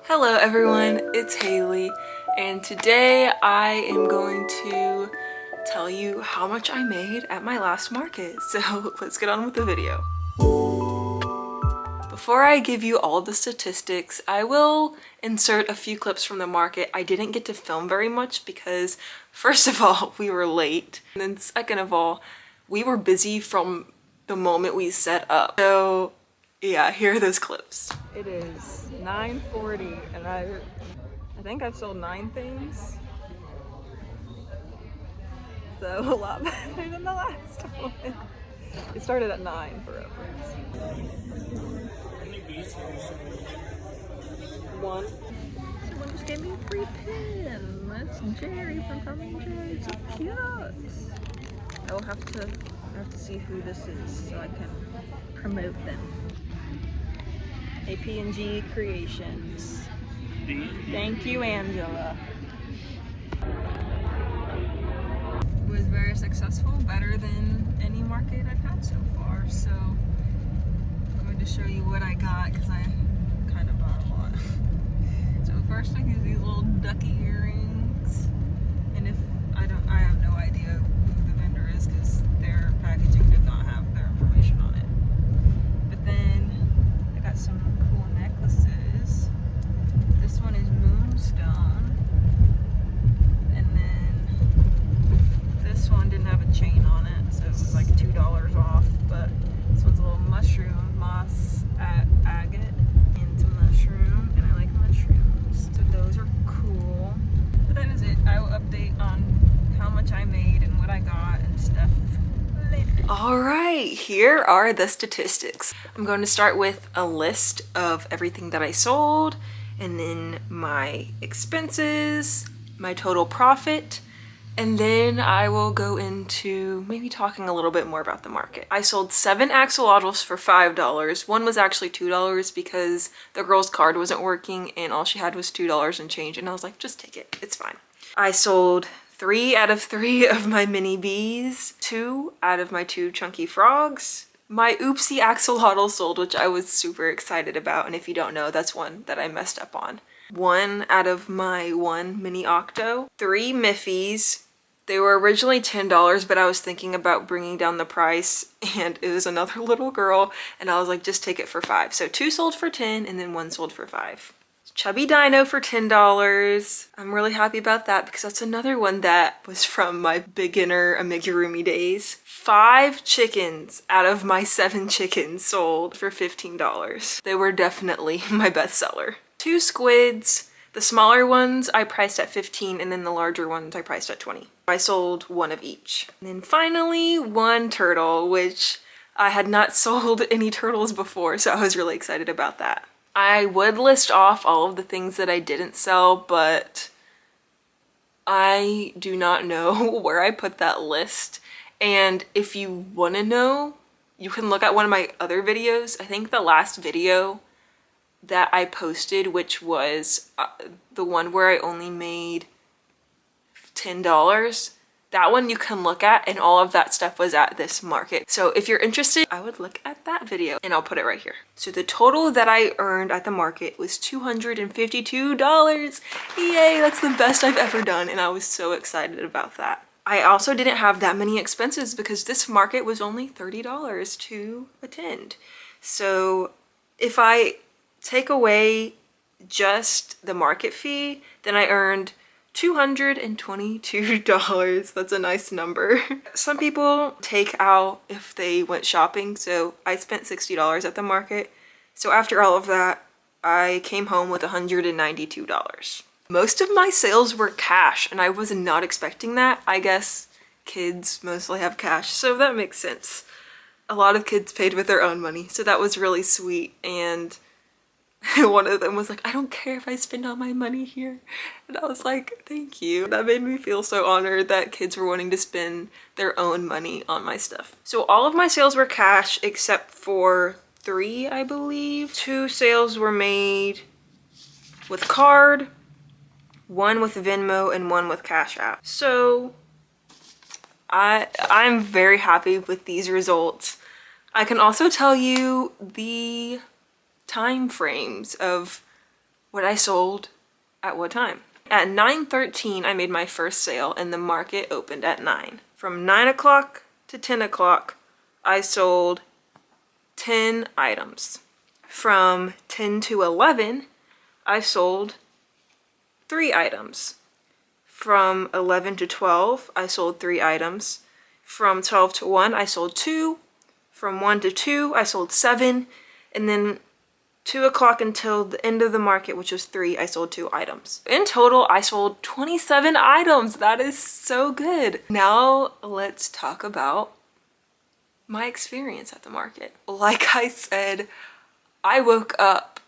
Hello everyone, it's Haley, and today I am going to tell you how much I made at my last market. So let's get on with the video. Before I give you all the statistics, I will insert a few clips from the market. I didn't get to film very much because first of all, we were late, and then second of all, we were busy from the moment we set up. So yeah, here are those clips. It is 9:40 and I think I've sold 9 things. So a lot better than the last one. It started at 9 for reference. One. Someone just gave me a free pin. That's Jerry from Carmen Jerry. So cute. I will have to see who this is so I can promote them. APNG Creations. Thank you, Angela. It was very successful, better than any market I've had so far. So I'm going to show you what I got because I kind of bought a lot. So first I get these little ducky earrings, and I have no idea who the vendor is because their packaging did not have their information on it. But then I got some cool necklaces. This one is Moonstone, and then this one didn't have a chain on it, so it was like $2 off. But this one's a little mushroom, moss agate into mushroom, and I like mushrooms, so those are cool. But that is it. I will update on how much I made and what I got and stuff later. All right, here are the statistics. I'm going to start with a list of everything that I sold, and then my expenses, my total profit, and then I will go into maybe talking a little bit more about the market. I sold 7 axolotls for $5. One was actually $2 because the girl's card wasn't working and all she had was $2 and change, and I was like, just take it, it's fine. I sold 3 out of 3 of my mini bees, 2 out of my 2 chunky frogs. My oopsie axolotl sold, which I was super excited about, and if you don't know, that's one that I messed up on. 1 out of my 1 mini octo. 3 Miffies. They were originally $10, but I was thinking about bringing down the price, and it was another little girl, and I was like, just take it for 5. So 2 sold for 10, and then 1 sold for 5. Chubby Dino for $10. I'm really happy about that because that's another one that was from my beginner amigurumi days. 5 chickens out of my 7 chickens sold for $15. They were definitely my best seller. 2 squids. The smaller ones I priced at $15, and then the larger ones I priced at $20. I sold 1 of each. And then finally 1 turtle, which I had not sold any turtles before, so I was really excited about that. I would list off all of the things that I didn't sell, but I do not know where I put that list. And if you want to know, you can look at one of my other videos. I think the last video that I posted, which was the one where I only made $10, that one you can look at, and all of that stuff was at this market. So if you're interested, I would look at that video, and I'll put it right here. So the total that I earned at the market was $252. Yay, that's the best I've ever done, and I was so excited about that. I also didn't have that many expenses because this market was only $30 to attend. So if I take away just the market fee, then I earned $222. That's a nice number. Some people take out if they went shopping, so I spent $60 at the market. So after all of that, I came home with $192. Most of my sales were cash, and I was not expecting that. I guess kids mostly have cash, so that makes sense. A lot of kids paid with their own money, so that was really sweet. And one of them was like, I don't care if I spend all my money here. And I was like, thank you. That made me feel so honored that kids were wanting to spend their own money on my stuff. So all of my sales were cash except for 3, I believe. 2 sales were made with card, 1 with Venmo, and 1 with Cash App. So I'm very happy with these results. I can also tell you the time frames of what I sold at what time. At 9:13, I made my first sale and the market opened at 9. From 9 o'clock to 10 o'clock, I sold 10 items. From 10 to 11, I sold 3 items. From 11 to 12, I sold 3 items. From 12 to 1, I sold 2. From 1 to 2, I sold 7. And then 2 o'clock until the end of the market, which was 3, I sold 2 items. In total, I sold 27 items. That is so good. Now let's talk about my experience at the market. Like I said, I woke up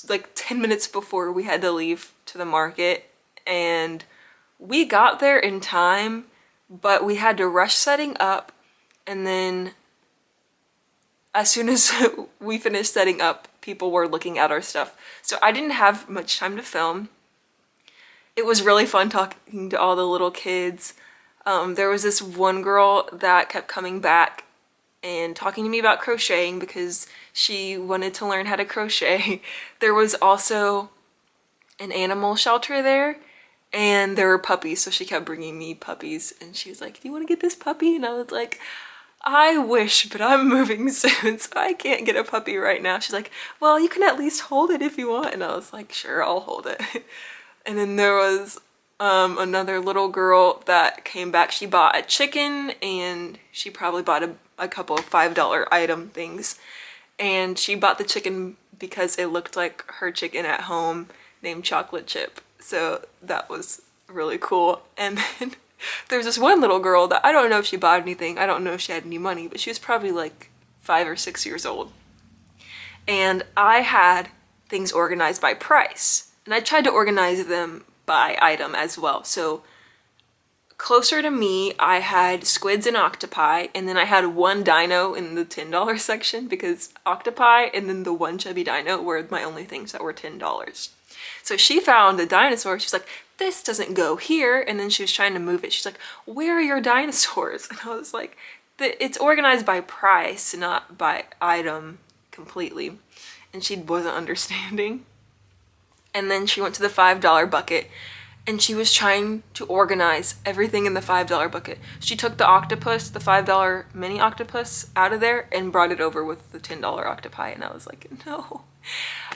like 10 minutes before we had to leave to the market, and we got there in time, but we had to rush setting up, and then as soon as we finished setting up, people were looking at our stuff. So I didn't have much time to film. It was really fun talking to all the little kids. There was this one girl that kept coming back and talking to me about crocheting because she wanted to learn how to crochet. There was also an animal shelter there, and there were puppies, so she kept bringing me puppies, and she was like, do you want to get this puppy? And I was like, I wish, but I'm moving soon, so I can't get a puppy right now. She's like, well, you can at least hold it if you want. And I was like, sure, I'll hold it. And then there was another little girl that came back. She bought a chicken, and she probably bought a couple of $5 item things. And she bought the chicken because it looked like her chicken at home named Chocolate Chip. So that was really cool. And then there's this one little girl that I don't know if she bought anything. I don't know if she had any money, but she was probably like 5 or 6 years old. And I had things organized by price. And I tried to organize them by item as well. So closer to me, I had squids and octopi, and then I had one dino in the $10 section because octopi and then the one chubby dino were my only things that were $10. So she found a dinosaur. She's like, this doesn't go here. And then she was trying to move it. She's like, where are your dinosaurs? And I was like, it's organized by price, not by item completely. And she wasn't understanding. And then she went to the $5 bucket, and she was trying to organize everything in the $5 bucket. She took the octopus, the $5 mini octopus, out of there and brought it over with the $10 octopi. And I was like, no.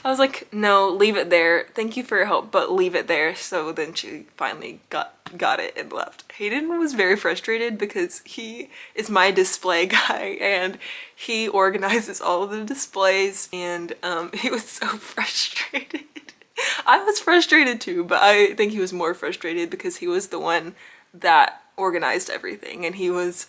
I was like, no, leave it there. Thank you for your help, but leave it there. So then she finally got it and left. Hayden was very frustrated because he is my display guy and he organizes all of the displays, and he was so frustrated. I was frustrated too, but I think he was more frustrated because he was the one that organized everything, and he was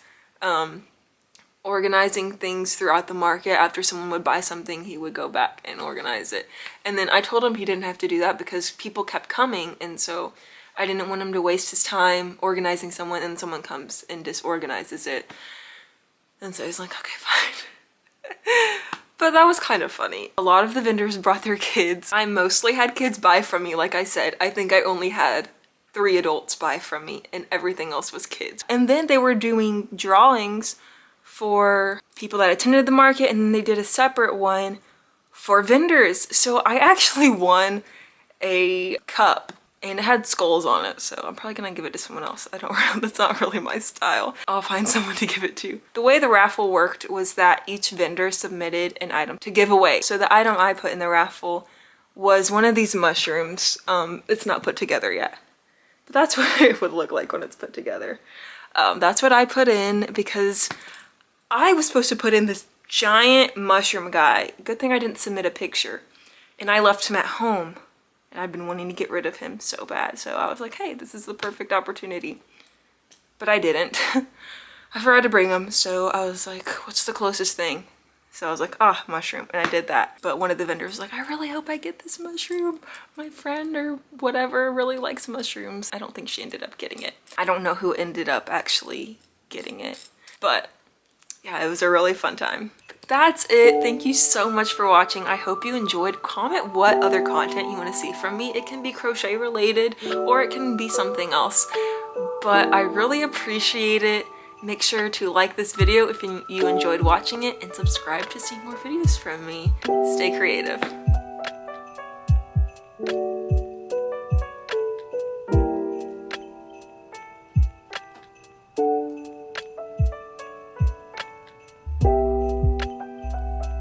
organizing things throughout the market. After someone would buy something, he would go back and organize it. And then I told him he didn't have to do that because people kept coming, and so I didn't want him to waste his time organizing someone and someone comes and disorganizes it. And so he's like, okay, fine. But that was kind of funny. A lot of the vendors brought their kids. I mostly had kids buy from me. Like I said, I think I only had 3 adults buy from me and everything else was kids. And then they were doing drawings for people that attended the market, and then they did a separate one for vendors. So I actually won a cup, and it had skulls on it, so I'm probably gonna give it to someone else. That's not really my style. I'll find someone to give it to. The way the raffle worked was that each vendor submitted an item to give away. So the item I put in the raffle was one of these mushrooms. It's not put together yet, but that's what it would look like when it's put together. That's what I put in because I was supposed to put in this giant mushroom guy. Good thing I didn't submit a picture, and I left him at home. And I've been wanting to get rid of him so bad. So I was like, hey, this is the perfect opportunity. But I didn't. I forgot to bring him. So I was like, what's the closest thing? So I was like, mushroom. And I did that. But one of the vendors was like, I really hope I get this mushroom. My friend or whatever really likes mushrooms. I don't think she ended up getting it. I don't know who ended up actually getting it. But yeah, it was a really fun time. That's it. Thank you so much for watching. I hope you enjoyed. Comment what other content you want to see from me. It can be crochet related or it can be something else, but I really appreciate it. Make sure to like this video if you enjoyed watching it, and subscribe to see more videos from me. Stay creative. Bye.